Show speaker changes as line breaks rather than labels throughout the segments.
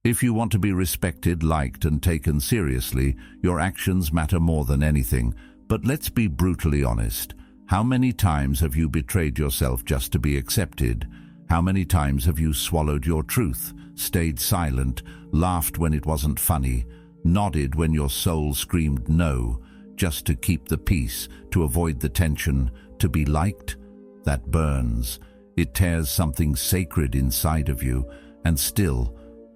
If you want to be respected, liked, and taken seriously, your actions matter more than anything. But let's be brutally honest. How many times have you betrayed yourself just to be accepted? How many times have you swallowed your truth, stayed silent, laughed when it wasn't funny, nodded when your soul screamed no, just to keep the peace, to avoid the tension, to be liked? That burns. It tears something sacred inside of you, and still,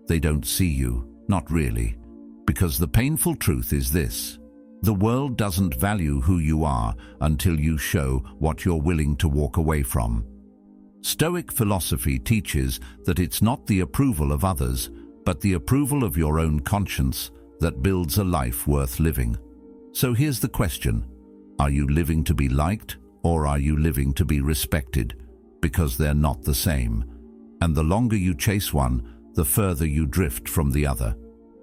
they don't see you, not really. Because the painful truth is this: the world doesn't value who you are until you show what you're willing to walk away from. Stoic philosophy teaches that it's not the approval of others, but the approval of your own conscience that builds a life worth living. So here's the question: are you living to be liked, or are you living to be respected? Because they're not the same. And the longer you chase one, the further you drift from the other.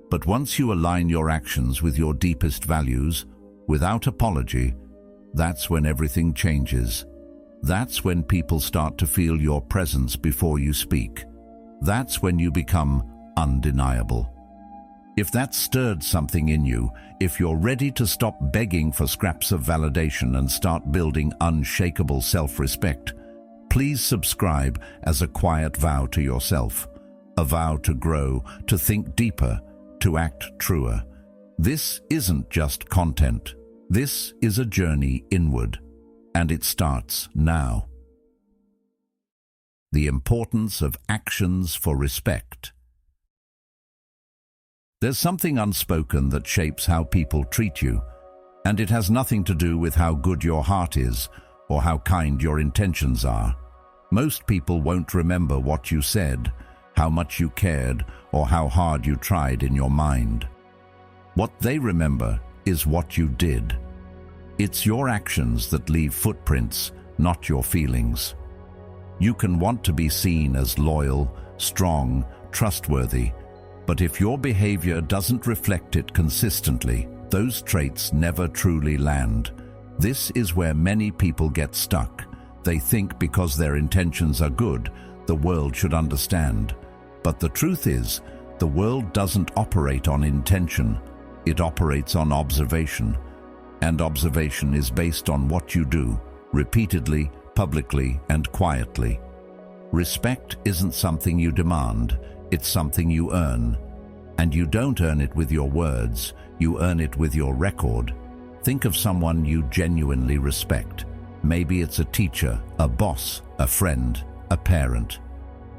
But once you align your actions with your deepest values, without apology, that's when everything changes. That's when people start to feel your presence before you speak. That's when you become undeniable. If that stirred something in you, if you're ready to stop begging for scraps of validation and start building unshakable self-respect, please subscribe as a quiet vow to yourself. A vow to grow, to think deeper, to act truer. This isn't just content. This is a journey inward, and it starts now. The importance of actions for respect. There's something unspoken that shapes how people treat you, and it has nothing to do with how good your heart is or how kind your intentions are. Most people won't remember what you said, how much you cared, or how hard you tried in your mind. What they remember is what you did. It's your actions that leave footprints, not your feelings. You can want to be seen as loyal, strong, trustworthy, but if your behavior doesn't reflect it consistently, those traits never truly land. This is where many people get stuck. They think because their intentions are good, the world should understand. But the truth is, the world doesn't operate on intention. It operates on observation. And observation is based on what you do, repeatedly, publicly, and quietly. Respect isn't something you demand, it's something you earn. And you don't earn it with your words, you earn it with your record. Think of someone you genuinely respect. Maybe it's a teacher, a boss, a friend, a parent.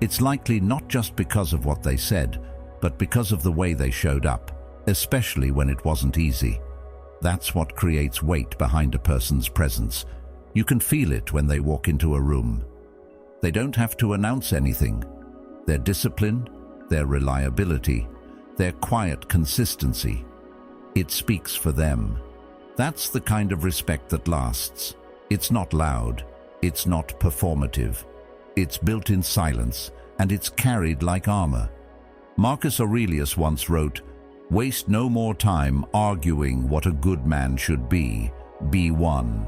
It's likely not just because of what they said, but because of the way they showed up, especially when it wasn't easy. That's what creates weight behind a person's presence. You can feel it when they walk into a room. They don't have to announce anything. Their discipline, their reliability, their quiet consistency. It speaks for them. That's the kind of respect that lasts. It's not loud. It's not performative. It's built in silence, and it's carried like armor. Marcus Aurelius once wrote, "Waste no more time arguing what a good man should be one."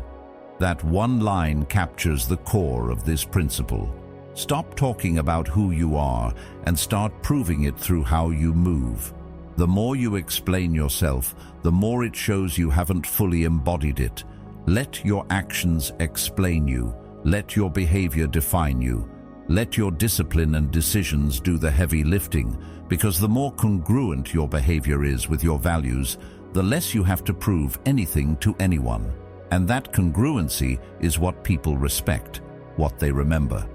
That one line captures the core of this principle. Stop talking about who you are and start proving it through how you move. The more you explain yourself, the more it shows you haven't fully embodied it. Let your actions explain you. Let your behavior define you. Let your discipline and decisions do the heavy lifting, because the more congruent your behavior is with your values, the less you have to prove anything to anyone. And that congruency is what people respect, what they remember.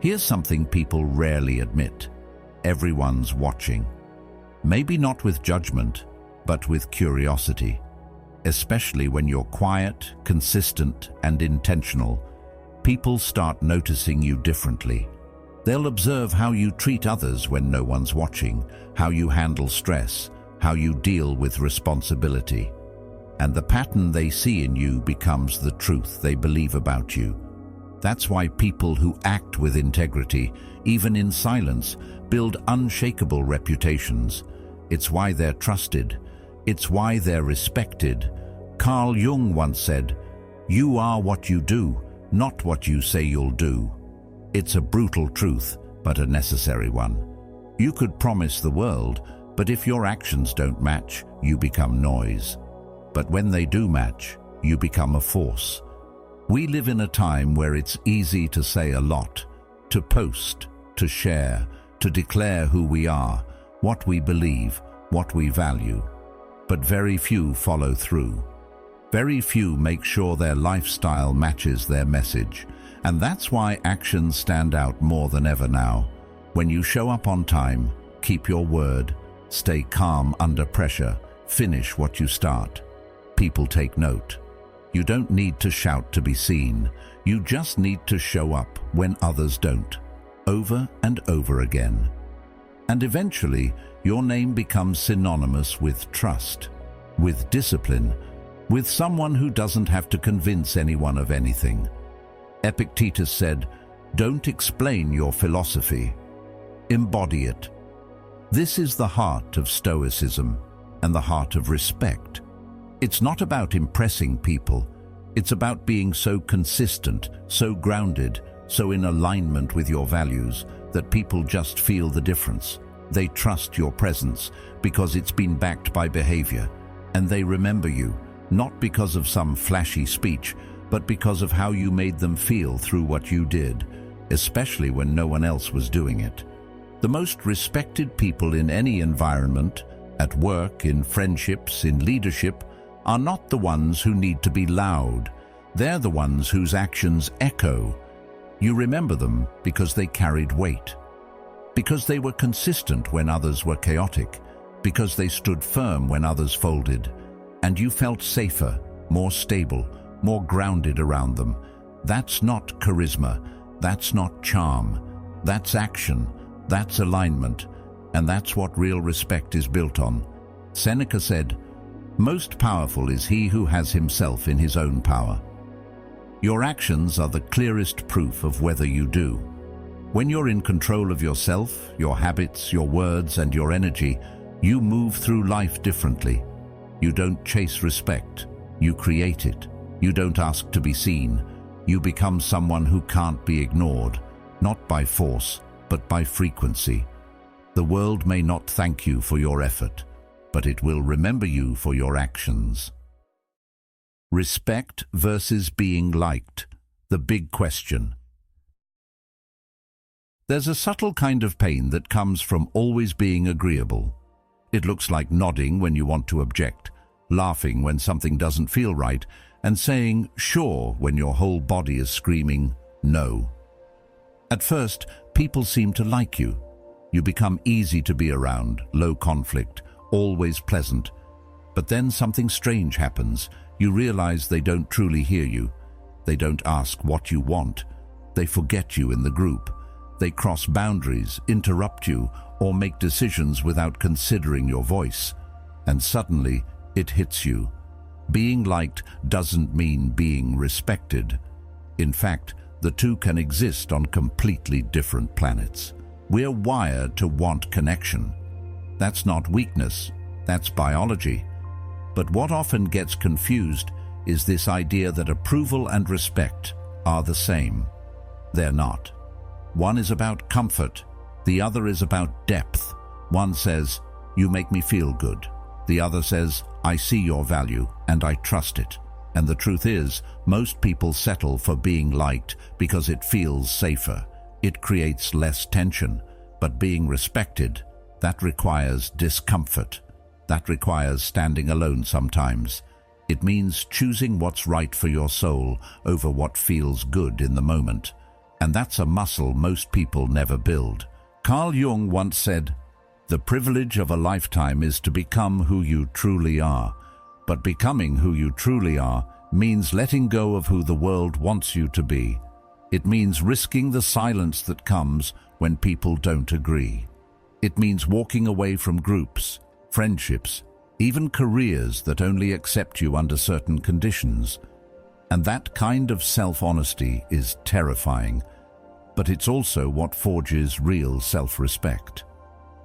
Here's something people rarely admit. Everyone's watching. Maybe not with judgment, but with curiosity. Especially when you're quiet, consistent, and intentional, people start noticing you differently. They'll observe how you treat others when no one's watching, how you handle stress, how you deal with responsibility. And the pattern they see in you becomes the truth they believe about you. That's why people who act with integrity, even in silence, build unshakable reputations. It's why they're trusted. It's why they're respected. Carl Jung once said, "You are what you do, not what you say you'll do." It's a brutal truth, but a necessary one. You could promise the world, but if your actions don't match, you become noise. But when they do match, you become a force. We live in a time where it's easy to say a lot, to post, to share, to declare who we are, what we believe, what we value. But very few follow through. Very few make sure their lifestyle matches their message. And that's why actions stand out more than ever now. When you show up on time, keep your word, stay calm under pressure, finish what you start. People take note. You don't need to shout to be seen. You just need to show up when others don't, over and over again. And eventually, your name becomes synonymous with trust, with discipline, with someone who doesn't have to convince anyone of anything. Epictetus said, "Don't explain your philosophy. Embody it." This is the heart of Stoicism and the heart of respect. It's not about impressing people. It's about being so consistent, so grounded, so in alignment with your values that people just feel the difference. They trust your presence because it's been backed by behavior, and they remember you, not because of some flashy speech, but because of how you made them feel through what you did, especially when no one else was doing it. The most respected people in any environment, at work, in friendships, in leadership, are not the ones who need to be loud. They're the ones whose actions echo. You remember them because they carried weight, because they were consistent when others were chaotic, because they stood firm when others folded, and you felt safer, more stable, more grounded around them. That's not charisma, that's not charm, that's action, that's alignment, and that's what real respect is built on. Seneca said, "Most powerful is he who has himself in his own power." Your actions are the clearest proof of whether you do. When you're in control of yourself, your habits, your words, and your energy, you move through life differently. You don't chase respect, you create it. You don't ask to be seen. You become someone who can't be ignored, not by force, but by frequency. The world may not thank you for your effort, but it will remember you for your actions. Respect versus being liked, the big question. There's a subtle kind of pain that comes from always being agreeable. It looks like nodding when you want to object, laughing when something doesn't feel right, and saying sure when your whole body is screaming no. At first, people seem to like you. You become easy to be around, low conflict, always pleasant. But then something strange happens. You realize they don't truly hear you. They don't ask what you want. They forget you in the group. They cross boundaries, interrupt you, or make decisions without considering your voice. And suddenly, it hits you. Being liked doesn't mean being respected. In fact, the two can exist on completely different planets. We're wired to want connection. That's not weakness, that's biology. But what often gets confused is this idea that approval and respect are the same. They're not. One is about comfort, the other is about depth. One says, "You make me feel good." The other says, "I see your value and I trust it." And the truth is, most people settle for being liked because it feels safer. It creates less tension. But being respected, that requires discomfort. That requires standing alone sometimes. It means choosing what's right for your soul over what feels good in the moment. And that's a muscle most people never build. Carl Jung once said, "The privilege of a lifetime is to become who you truly are." But becoming who you truly are means letting go of who the world wants you to be. It means risking the silence that comes when people don't agree. It means walking away from groups, friendships, even careers that only accept you under certain conditions. And that kind of self-honesty is terrifying, but it's also what forges real self-respect.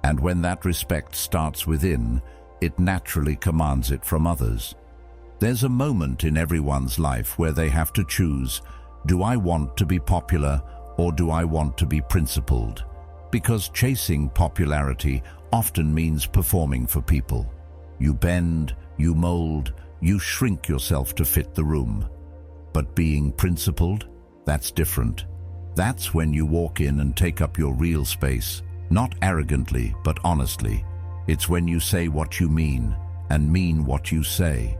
And when that respect starts within, it naturally commands it from others. There's a moment in everyone's life where they have to choose, do I want to be popular or do I want to be principled? Because chasing popularity often means performing for people. You bend, you mold, you shrink yourself to fit the room. But being principled, that's different. That's when you walk in and take up your real space, not arrogantly, but honestly. It's when you say what you mean and mean what you say.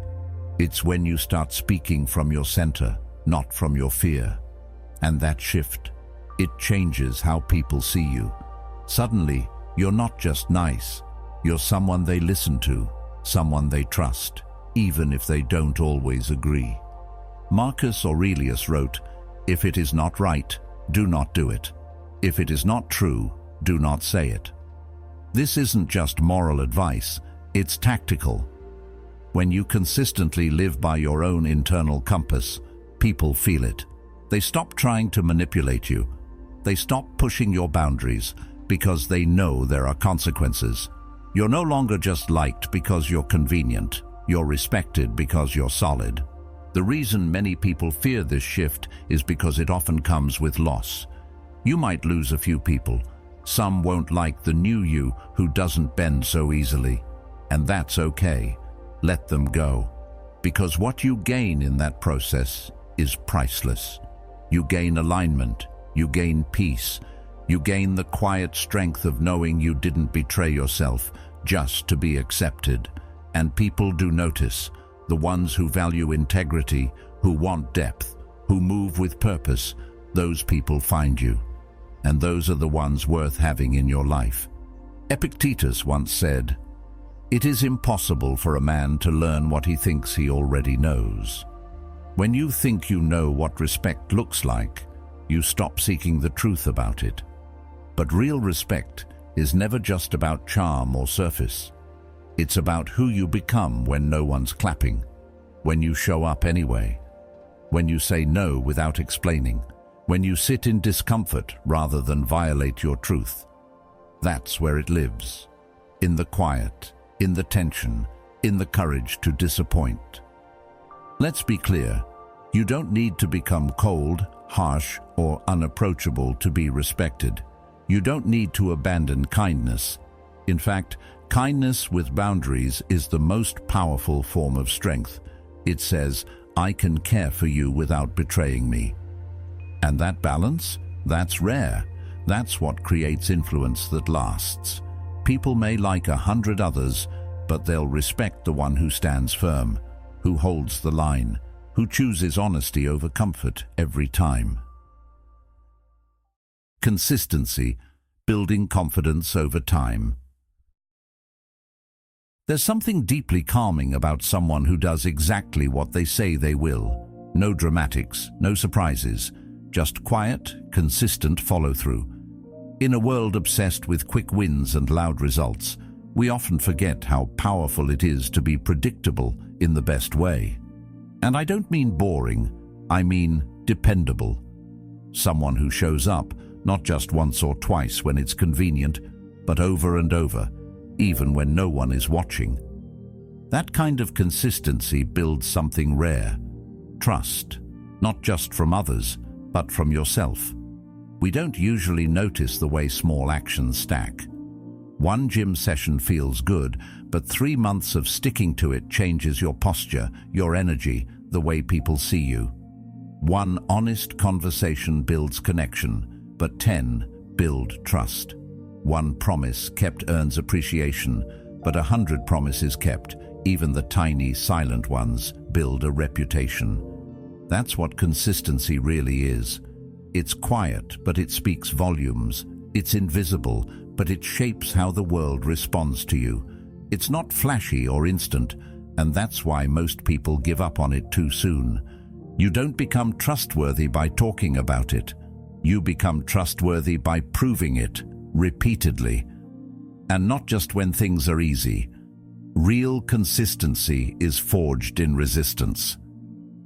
It's when you start speaking from your center, not from your fear. And that shift, it changes how people see you. Suddenly, you're not just nice. You're someone they listen to, someone they trust, even if they don't always agree. Marcus Aurelius wrote, "If it is not right, do not do it. If it is not true, do not say it." This isn't just moral advice, it's tactical. When you consistently live by your own internal compass, people feel it. They stop trying to manipulate you. They stop pushing your boundaries because they know there are consequences. You're no longer just liked because you're convenient. You're respected because you're solid. The reason many people fear this shift is because it often comes with loss. You might lose a few people. Some won't like the new you who doesn't bend so easily. And that's okay. Let them go. Because what you gain in that process is priceless. You gain alignment. You gain peace. You gain the quiet strength of knowing you didn't betray yourself just to be accepted. And people do notice. The ones who value integrity, who want depth, who move with purpose, those people find you. And those are the ones worth having in your life. Epictetus once said, "It is impossible for a man to learn what he thinks he already knows." When you think you know what respect looks like, you stop seeking the truth about it. But real respect is never just about charm or surface. It's about who you become when no one's clapping, when you show up anyway, when you say no without explaining, when you sit in discomfort rather than violate your truth. That's where it lives, in the quiet, in the tension, in the courage to disappoint. Let's be clear, you don't need to become cold, harsh, or unapproachable to be respected. You don't need to abandon kindness. In fact, kindness with boundaries is the most powerful form of strength. It says, "I can care for you without betraying me." And that balance, that's rare. That's what creates influence that lasts. People may like 100 others, but they'll respect the one who stands firm, who holds the line, who chooses honesty over comfort every time. Consistency, building confidence over time. There's something deeply calming about someone who does exactly what they say they will. No dramatics, no surprises, just quiet, consistent follow-through. In a world obsessed with quick wins and loud results, we often forget how powerful it is to be predictable in the best way. And I don't mean boring, I mean dependable. Someone who shows up, not just once or twice when it's convenient, but over and over, even when no one is watching. That kind of consistency builds something rare. Trust, not just from others, but from yourself. We don't usually notice the way small actions stack. One gym session feels good, but 3 months of sticking to it changes your posture, your energy, the way people see you. One honest conversation builds connection, but 10 build trust. One promise kept earns appreciation, but 100 promises kept, even the tiny, silent ones, build a reputation. That's what consistency really is. It's quiet, but it speaks volumes. It's invisible, but it shapes how the world responds to you. It's not flashy or instant, and that's why most people give up on it too soon. You don't become trustworthy by talking about it. You become trustworthy by proving it, repeatedly. And not just when things are easy. Real consistency is forged in resistance.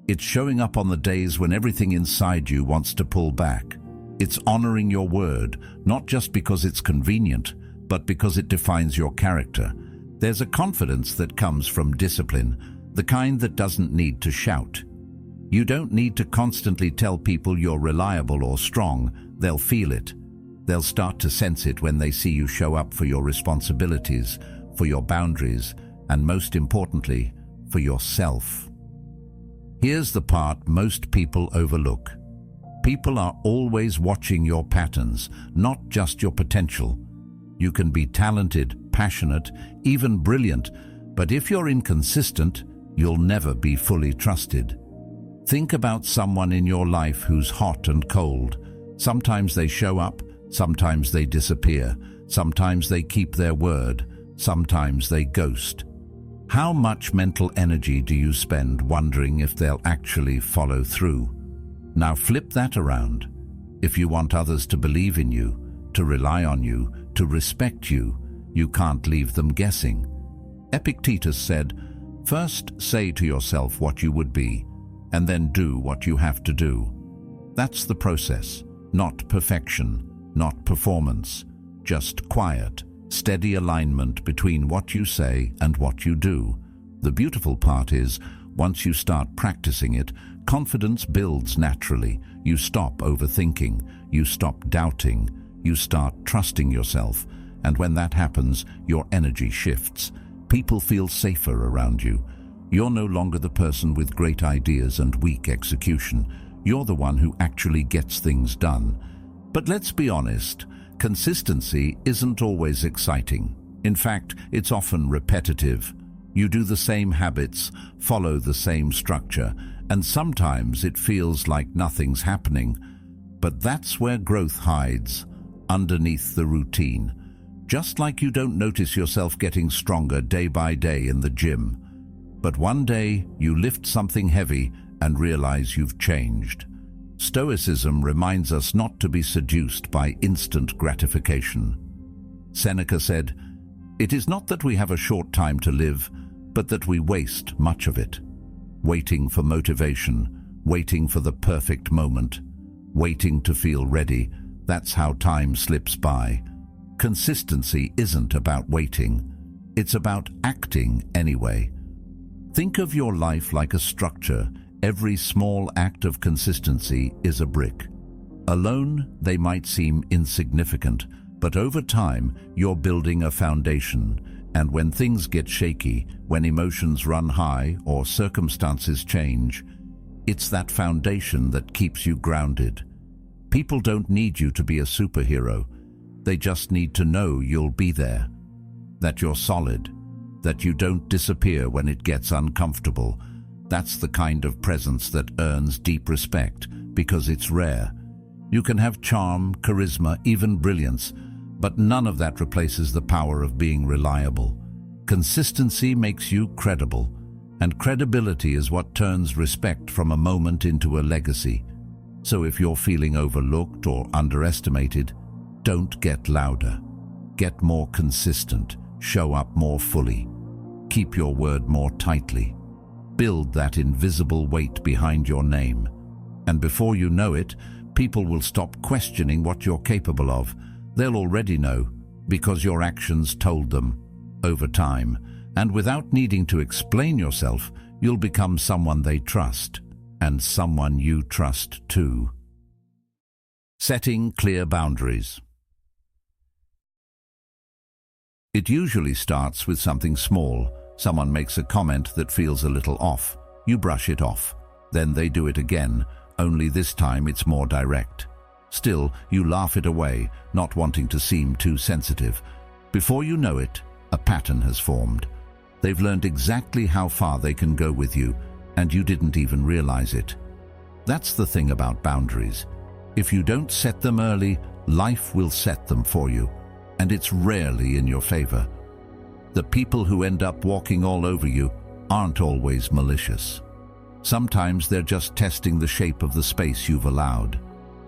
It's showing up on the days when everything inside you wants to pull back. It's honoring your word, not just because it's convenient, but because it defines your character. There's a confidence that comes from discipline, the kind that doesn't need to shout. You don't need to constantly tell people you're reliable or strong, they'll feel it. They'll start to sense it when they see you show up for your responsibilities, for your boundaries, and most importantly, for yourself. Here's the part most people overlook. People are always watching your patterns, not just your potential. You can be talented, passionate, even brilliant, but if you're inconsistent, you'll never be fully trusted. Think about someone in your life who's hot and cold. Sometimes they show up, sometimes they disappear, sometimes they keep their word, sometimes they ghost. How much mental energy do you spend wondering if they'll actually follow through? Now flip that around. If you want others to believe in you, to rely on you, to respect you, you can't leave them guessing. Epictetus said, "First say to yourself what you would be, and then do what you have to do." That's the process, not perfection, not performance, just quiet, steady alignment between what you say and what you do. The beautiful part is, once you start practicing it, confidence builds naturally. You stop overthinking, you stop doubting, you start trusting yourself, and when that happens, your energy shifts. People feel safer around you. You're no longer the person with great ideas and weak execution. You're the one who actually gets things done. But let's be honest, consistency isn't always exciting. In fact, it's often repetitive. You do the same habits, follow the same structure, and sometimes it feels like nothing's happening. But that's where growth hides, underneath the routine. Just like you don't notice yourself getting stronger day by day in the gym. But one day you lift something heavy and realize you've changed. Stoicism reminds us not to be seduced by instant gratification. Seneca said, "It is not that we have a short time to live, but that we waste much of it. Waiting for motivation, waiting for the perfect moment, waiting to feel ready, that's how time slips by." Consistency isn't about waiting, it's about acting anyway. Think of your life like a structure. Every small act of consistency is a brick. Alone, they might seem insignificant, but over time, you're building a foundation. And when things get shaky, when emotions run high or circumstances change, it's that foundation that keeps you grounded. People don't need you to be a superhero. They just need to know you'll be there, that you're solid, that you don't disappear when it gets uncomfortable. That's the kind of presence that earns deep respect because it's rare. You can have charm, charisma, even brilliance, but none of that replaces the power of being reliable. Consistency makes you credible, and credibility is what turns respect from a moment into a legacy. So if you're feeling overlooked or underestimated, don't get louder. Get more consistent. Show up more fully. Keep your word more tightly. Build that invisible weight behind your name. And before you know it, people will stop questioning what you're capable of. They'll already know, because your actions told them. Over time, and without needing to explain yourself, you'll become someone they trust, and someone you trust too. Setting clear boundaries. It usually starts with something small. Someone makes a comment that feels a little off. You brush it off. Then they do it again, only this time it's more direct. Still, you laugh it away, not wanting to seem too sensitive. Before you know it, a pattern has formed. They've learned exactly how far they can go with you, and you didn't even realize it. That's the thing about boundaries. If you don't set them early, life will set them for you, and it's rarely in your favor. The people who end up walking all over you aren't always malicious. Sometimes they're just testing the shape of the space you've allowed.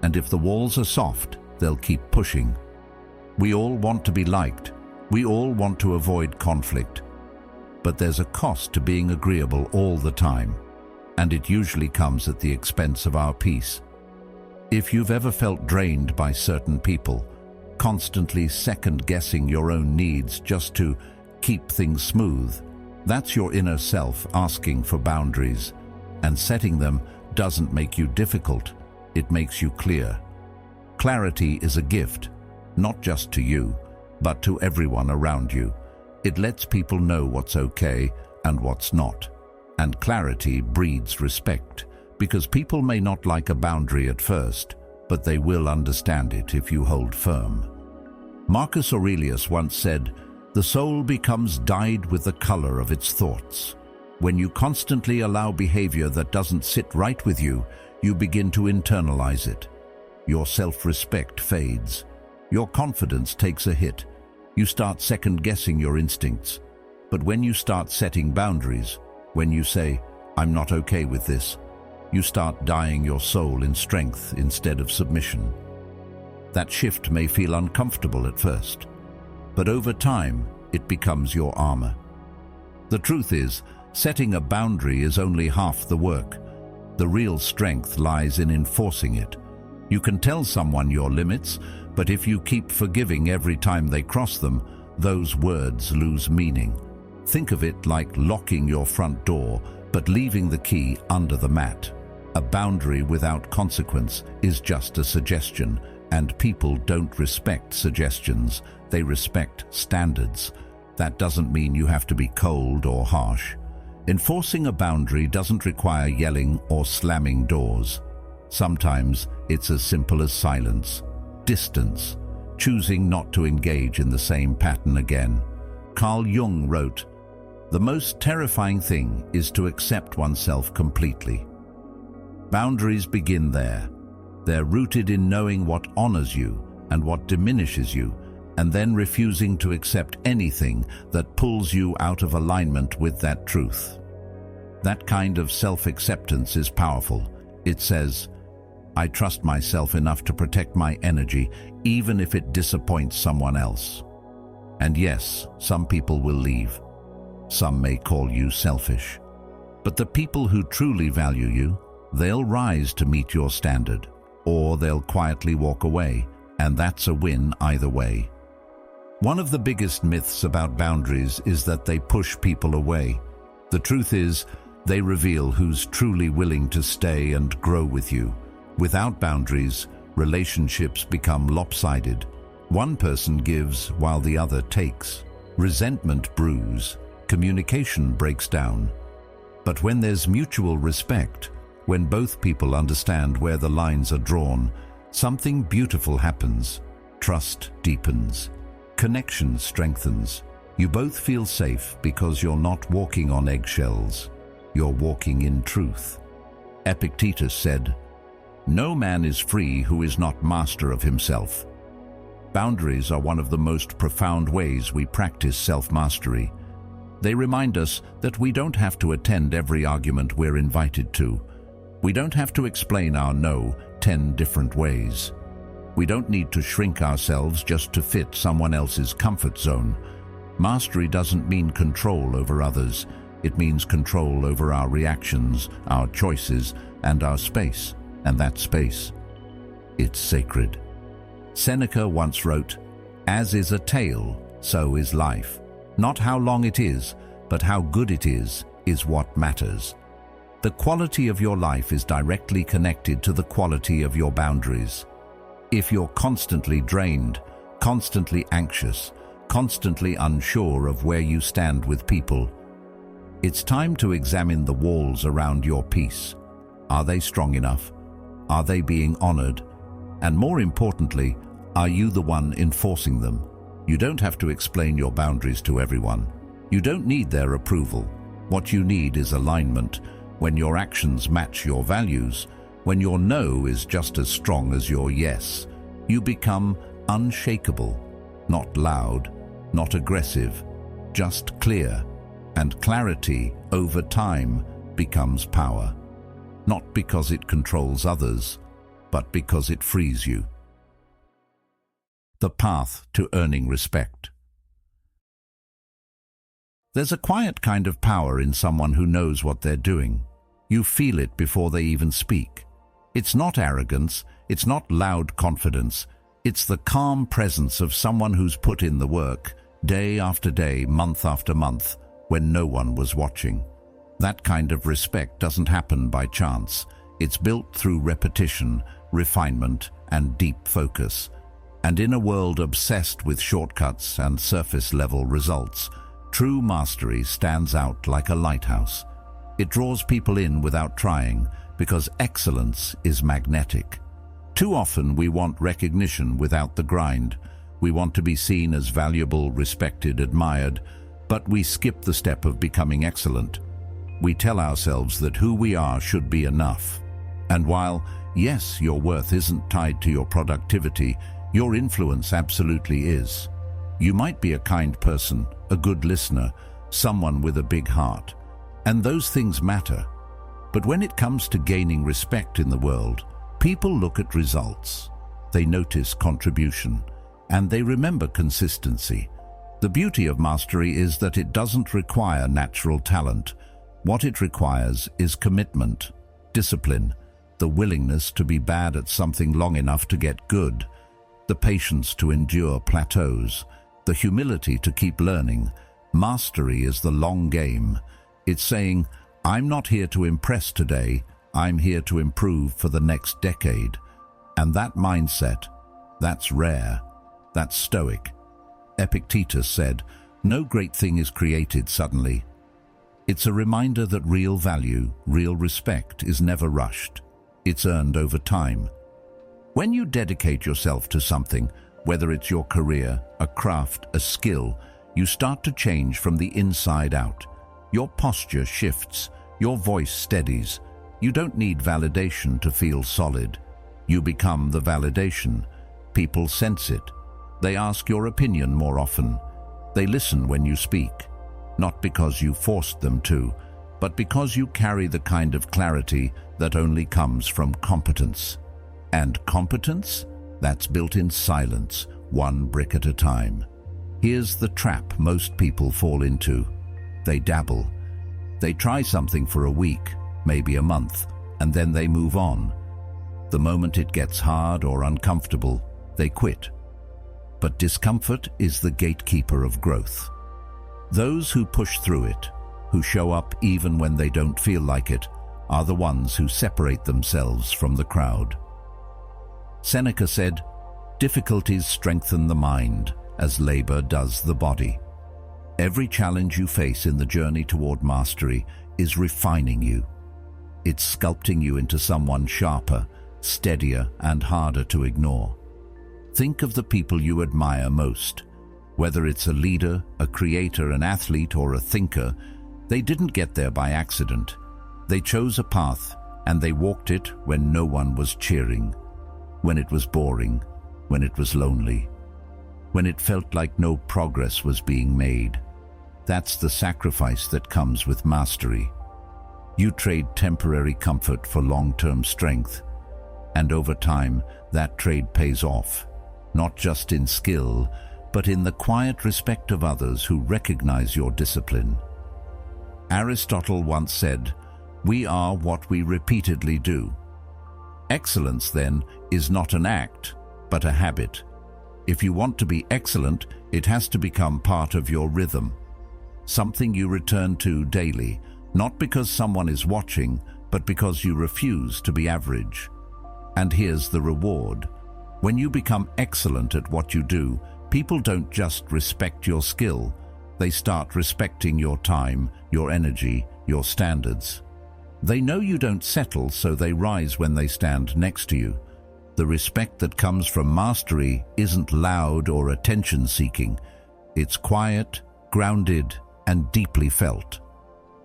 And if the walls are soft, they'll keep pushing. We all want to be liked. We all want to avoid conflict. But there's a cost to being agreeable all the time, and it usually comes at the expense of our peace. If you've ever felt drained by certain people, constantly second-guessing your own needs just to keep things smooth, that's your inner self asking for boundaries, and setting them doesn't make you difficult. It makes you clear. Clarity is a gift, not just to you, but to everyone around you. It lets people know what's okay and what's not. And clarity breeds respect, because people may not like a boundary at first, but they will understand it if you hold firm. Marcus Aurelius once said, "The soul becomes dyed with the color of its thoughts." When you constantly allow behavior that doesn't sit right with you, you begin to internalize it. Your self-respect fades. Your confidence takes a hit. You start second-guessing your instincts. But when you start setting boundaries, when you say, "I'm not okay with this," you start dyeing your soul in strength instead of submission. That shift may feel uncomfortable at first, but over time, it becomes your armor. The truth is, setting a boundary is only half the work. The real strength lies in enforcing it. You can tell someone your limits, but if you keep forgiving every time they cross them, those words lose meaning. Think of it like locking your front door, but leaving the key under the mat. A boundary without consequence is just a suggestion, and people don't respect suggestions, they respect standards. That doesn't mean you have to be cold or harsh. Enforcing a boundary doesn't require yelling or slamming doors. Sometimes it's as simple as silence, distance, choosing not to engage in the same pattern again. Carl Jung wrote, "The most terrifying thing is to accept oneself completely." Boundaries begin there. They're rooted in knowing what honors you and what diminishes you, and then refusing to accept anything that pulls you out of alignment with that truth. That kind of self-acceptance is powerful. It says, "I trust myself enough to protect my energy, even if it disappoints someone else." And yes, some people will leave. Some may call you selfish. But the people who truly value you, they'll rise to meet your standard, or they'll quietly walk away, and that's a win either way. One of the biggest myths about boundaries is that they push people away. The truth is, they reveal who's truly willing to stay and grow with you. Without boundaries, relationships become lopsided. One person gives while the other takes. Resentment brews. Communication breaks down. But when there's mutual respect, when both people understand where the lines are drawn, something beautiful happens. Trust deepens. Connection strengthens. You both feel safe because you're not walking on eggshells. You're walking in truth. Epictetus said, "No man is free who is not master of himself." Boundaries are one of the most profound ways we practice self-mastery. They remind us that we don't have to attend every argument we're invited to. We don't have to explain our no 10 different ways. We don't need to shrink ourselves just to fit someone else's comfort zone. Mastery doesn't mean control over others. It means control over our reactions, our choices, and our space. And that space, it's sacred. Seneca once wrote, "As is a tale, so is life. Not how long it is, but how good it is what matters." The quality of your life is directly connected to the quality of your boundaries. If you're constantly drained, constantly anxious, constantly unsure of where you stand with people, it's time to examine the walls around your peace. Are they strong enough? Are they being honored? And more importantly, are you the one enforcing them? You don't have to explain your boundaries to everyone. You don't need their approval. What you need is alignment. When your actions match your values, when your no is just as strong as your yes, you become unshakable, not loud, not aggressive, just clear. And clarity, over time, becomes power. Not because it controls others, but because it frees you. The path to earning respect. There's a quiet kind of power in someone who knows what they're doing. You feel it before they even speak. It's not arrogance, it's not loud confidence, it's the calm presence of someone who's put in the work, day after day, month after month, when no one was watching. That kind of respect doesn't happen by chance. It's built through repetition, refinement, and deep focus. And in a world obsessed with shortcuts and surface-level results, true mastery stands out like a lighthouse. It draws people in without trying, because excellence is magnetic. Too often we want recognition without the grind. We want to be seen as valuable, respected, admired, but we skip the step of becoming excellent. We tell ourselves that who we are should be enough. And while, yes, your worth isn't tied to your productivity, your influence absolutely is. You might be a kind person, a good listener, someone with a big heart, and those things matter. But when it comes to gaining respect in the world, people look at results. They notice contribution, and they remember consistency. The beauty of mastery is that it doesn't require natural talent. What it requires is commitment, discipline, the willingness to be bad at something long enough to get good, the patience to endure plateaus, the humility to keep learning. Mastery is the long game. It's saying, I'm not here to impress today, I'm here to improve for the next decade. And that mindset, that's rare, that's Stoic. Epictetus said, no great thing is created suddenly. It's a reminder that real value, real respect is never rushed. It's earned over time. When you dedicate yourself to something, whether it's your career, a craft, a skill, you start to change from the inside out. Your posture shifts, your voice steadies. You don't need validation to feel solid. You become the validation. People sense it. They ask your opinion more often. They listen when you speak, not because you forced them to, but because you carry the kind of clarity that only comes from competence. And competence? That's built in silence, one brick at a time. Here's the trap most people fall into. They dabble. They try something for a week, maybe a month, and then they move on. The moment it gets hard or uncomfortable, they quit. But discomfort is the gatekeeper of growth. Those who push through it, who show up even when they don't feel like it, are the ones who separate themselves from the crowd. Seneca said, difficulties strengthen the mind as labor does the body. Every challenge you face in the journey toward mastery is refining you. It's sculpting you into someone sharper, steadier, and harder to ignore. Think of the people you admire most. Whether it's a leader, a creator, an athlete, or a thinker, they didn't get there by accident. They chose a path, and they walked it when no one was cheering, when it was boring, when it was lonely, when it felt like no progress was being made. That's the sacrifice that comes with mastery. You trade temporary comfort for long-term strength, and over time, that trade pays off, not just in skill, but in the quiet respect of others who recognize your discipline. Aristotle once said, "We are what we repeatedly do." Excellence, then, is not an act, but a habit. If you want to be excellent, it has to become part of your rhythm, something you return to daily, not because someone is watching, but because you refuse to be average. And here's the reward. When you become excellent at what you do, people don't just respect your skill, they start respecting your time, your energy, your standards. They know you don't settle, so they rise when they stand next to you. The respect that comes from mastery isn't loud or attention-seeking. It's quiet, grounded, and deeply felt.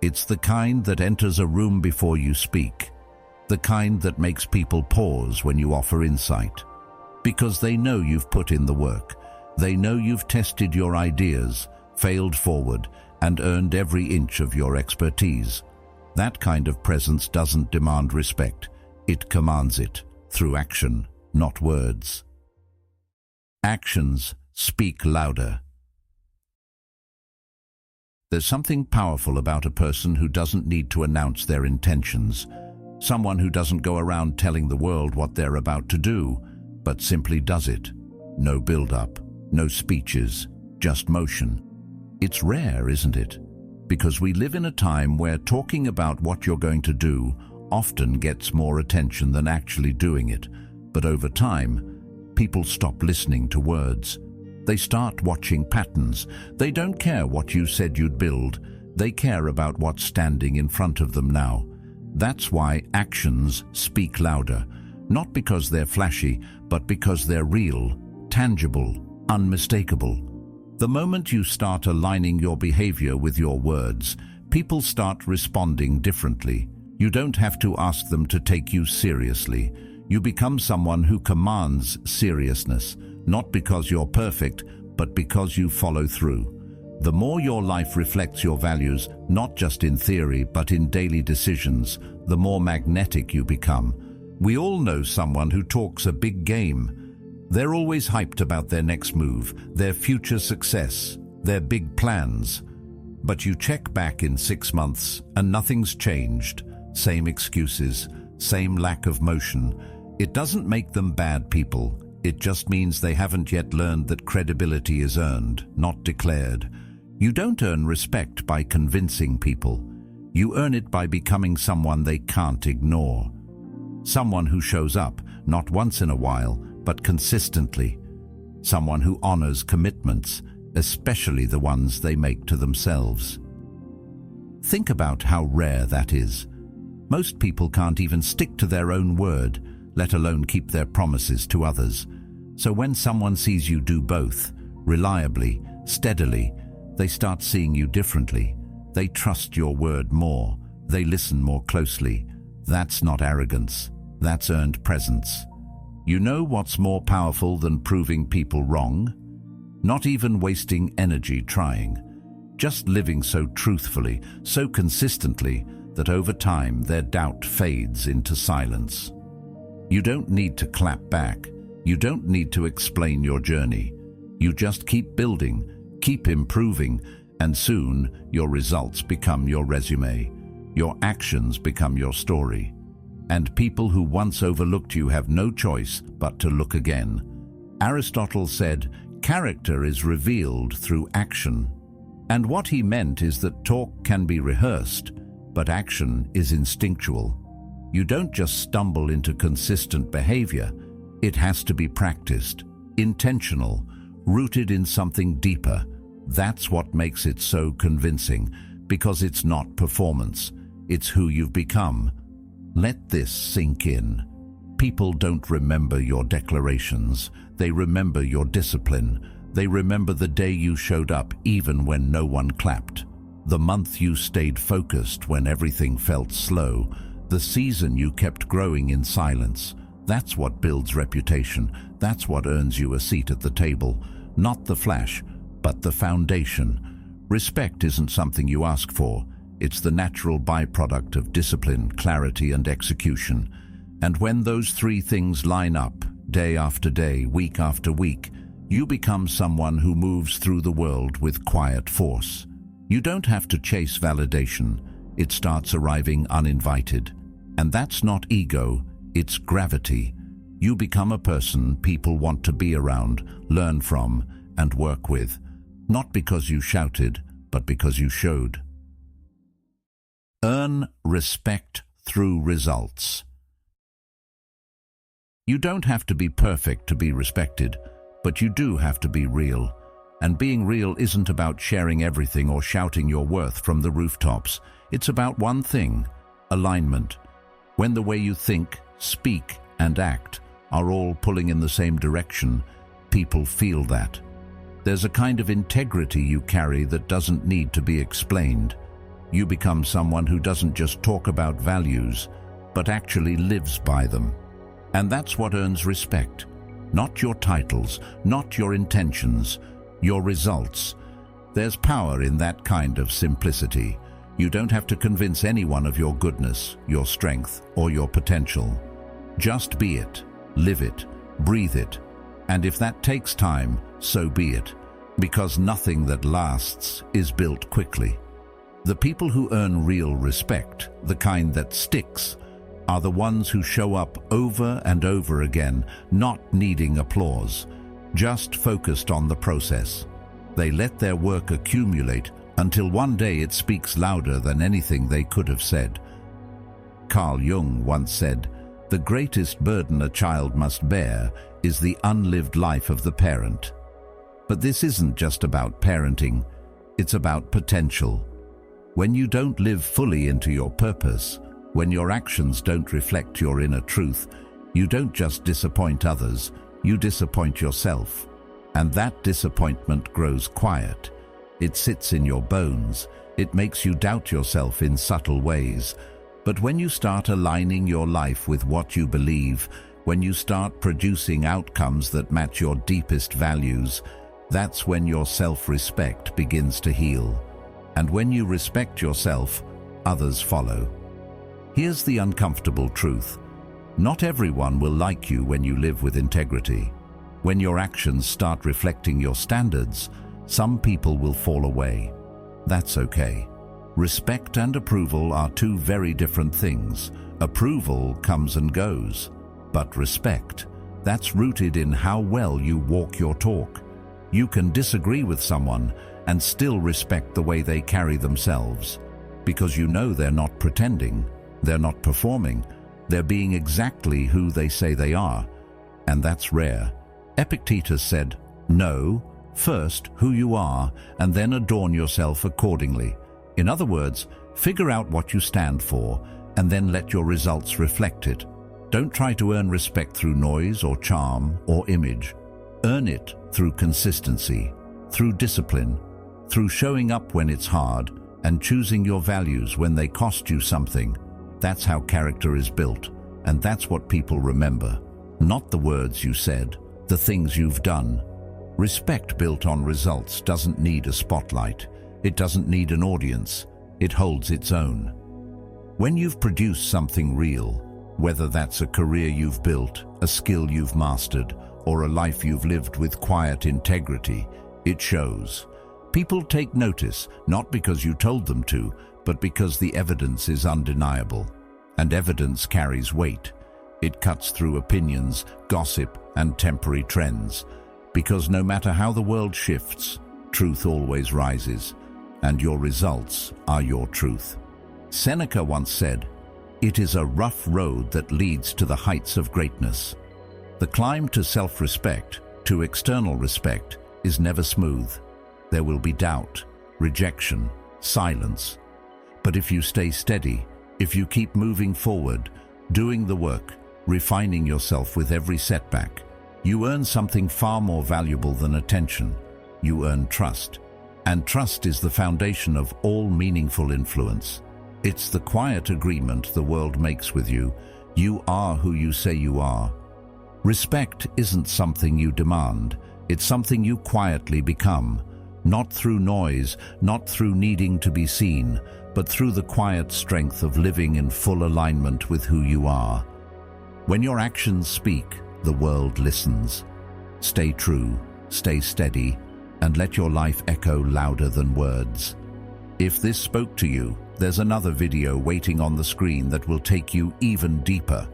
It's the kind that enters a room before you speak, the kind that makes people pause when you offer insight. Because they know you've put in the work. They know you've tested your ideas, failed forward, and earned every inch of your expertise. That kind of presence doesn't demand respect. It commands it, through action, not words. Actions speak louder. There's something powerful about a person who doesn't need to announce their intentions, someone who doesn't go around telling the world what they're about to do, but simply does it. No build-up, no speeches, just motion. It's rare, isn't it? Because we live in a time where talking about what you're going to do often gets more attention than actually doing it. But over time, people stop listening to words. They start watching patterns. They don't care what you said you'd build. They care about what's standing in front of them now. That's why actions speak louder, not because they're flashy, but because they're real, tangible, unmistakable. The moment you start aligning your behavior with your words, people start responding differently. You don't have to ask them to take you seriously. You become someone who commands seriousness, not because you're perfect, but because you follow through. The more your life reflects your values, not just in theory, but in daily decisions, the more magnetic you become. We all know someone who talks a big game. They're always hyped about their next move, their future success, their big plans. But you check back in 6 months and nothing's changed. Same excuses, same lack of motion. It doesn't make them bad people. It just means they haven't yet learned that credibility is earned, not declared. You don't earn respect by convincing people. You earn it by becoming someone they can't ignore. Someone who shows up, not once in a while, but consistently. Someone who honors commitments, especially the ones they make to themselves. Think about how rare that is. Most people can't even stick to their own word, let alone keep their promises to others. So when someone sees you do both, reliably, steadily, they start seeing you differently. They trust your word more. They listen more closely. That's not arrogance. That's earned presence. You know what's more powerful than proving people wrong? Not even wasting energy trying. Just living so truthfully, so consistently, that over time their doubt fades into silence. You don't need to clap back. You don't need to explain your journey. You just keep building, keep improving, and soon your results become your resume. Your actions become your story. And people who once overlooked you have no choice but to look again. Aristotle said, "Character is revealed through action." And what he meant is that talk can be rehearsed, but action is instinctual. You don't just stumble into consistent behavior. It has to be practiced, intentional, rooted in something deeper. That's what makes it so convincing, because it's not performance. It's who you've become. Let this sink in. People don't remember your declarations. They remember your discipline. They remember the day you showed up even when no one clapped. The month you stayed focused when everything felt slow. The season you kept growing in silence. That's what builds reputation. That's what earns you a seat at the table. Not the flash, but the foundation. Respect isn't something you ask for. It's the natural byproduct of discipline, clarity, and execution. And when those three things line up, day after day, week after week, you become someone who moves through the world with quiet force. You don't have to chase validation. It starts arriving uninvited. And that's not ego, it's gravity. You become a person people want to be around, learn from, and work with. Not because you shouted, but because you showed. Earn respect through results. You don't have to be perfect to be respected, but you do have to be real. And being real isn't about sharing everything or shouting your worth from the rooftops. It's about one thing: alignment. When the way you think, speak, and act are all pulling in the same direction, people feel that. There's a kind of integrity you carry that doesn't need to be explained. You become someone who doesn't just talk about values, but actually lives by them. And that's what earns respect. Not your titles, not your intentions, your results. There's power in that kind of simplicity. You don't have to convince anyone of your goodness, your strength, or your potential. Just be it, live it, breathe it. And if that takes time, so be it. Because nothing that lasts is built quickly. The people who earn real respect, the kind that sticks, are the ones who show up over and over again, not needing applause, just focused on the process. They let their work accumulate until one day it speaks louder than anything they could have said. Carl Jung once said, "The greatest burden a child must bear is the unlived life of the parent. But this isn't just about parenting, it's about potential. When you don't live fully into your purpose, when your actions don't reflect your inner truth, you don't just disappoint others, you disappoint yourself. And that disappointment grows quiet. It sits in your bones. It makes you doubt yourself in subtle ways. But when you start aligning your life with what you believe, when you start producing outcomes that match your deepest values, that's when your self-respect begins to heal. And when you respect yourself, others follow. Here's the uncomfortable truth. Not everyone will like you when you live with integrity. When your actions start reflecting your standards, some people will fall away. That's okay. Respect and approval are two very different things. Approval comes and goes. But respect, that's rooted in how well you walk your talk. You can disagree with someone and still respect the way they carry themselves, because you know they're not pretending, they're not performing, they're being exactly who they say they are. And that's rare. Epictetus said, "Know first who you are, and then adorn yourself accordingly." In other words, figure out what you stand for, and then let your results reflect it. Don't try to earn respect through noise or charm or image. Earn it through consistency, through discipline, through showing up when it's hard, and choosing your values when they cost you something. That's how character is built, and that's what people remember. Not the words you said, the things you've done. Respect built on results doesn't need a spotlight. It doesn't need an audience. It holds its own. When you've produced something real, whether that's a career you've built, a skill you've mastered, or a life you've lived with quiet integrity, it shows. People take notice, not because you told them to, but because the evidence is undeniable. And evidence carries weight. It cuts through opinions, gossip, and temporary trends. Because no matter how the world shifts, truth always rises, and your results are your truth. Seneca once said, "It is a rough road that leads to the heights of greatness." The climb to self-respect, to external respect, is never smooth. There will be doubt, rejection, silence. But if you stay steady, if you keep moving forward, doing the work, refining yourself with every setback, you earn something far more valuable than attention. You earn trust. And trust is the foundation of all meaningful influence. It's the quiet agreement the world makes with you. You are who you say you are. Respect isn't something you demand. It's something you quietly become. Not through noise, not through needing to be seen, but through the quiet strength of living in full alignment with who you are. When your actions speak, the world listens. Stay true, stay steady, and let your life echo louder than words. If this spoke to you, there's another video waiting on the screen that will take you even deeper.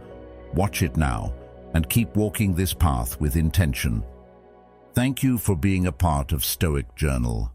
Watch it now, and keep walking this path with intention. Thank you for being a part of Stoic Journal.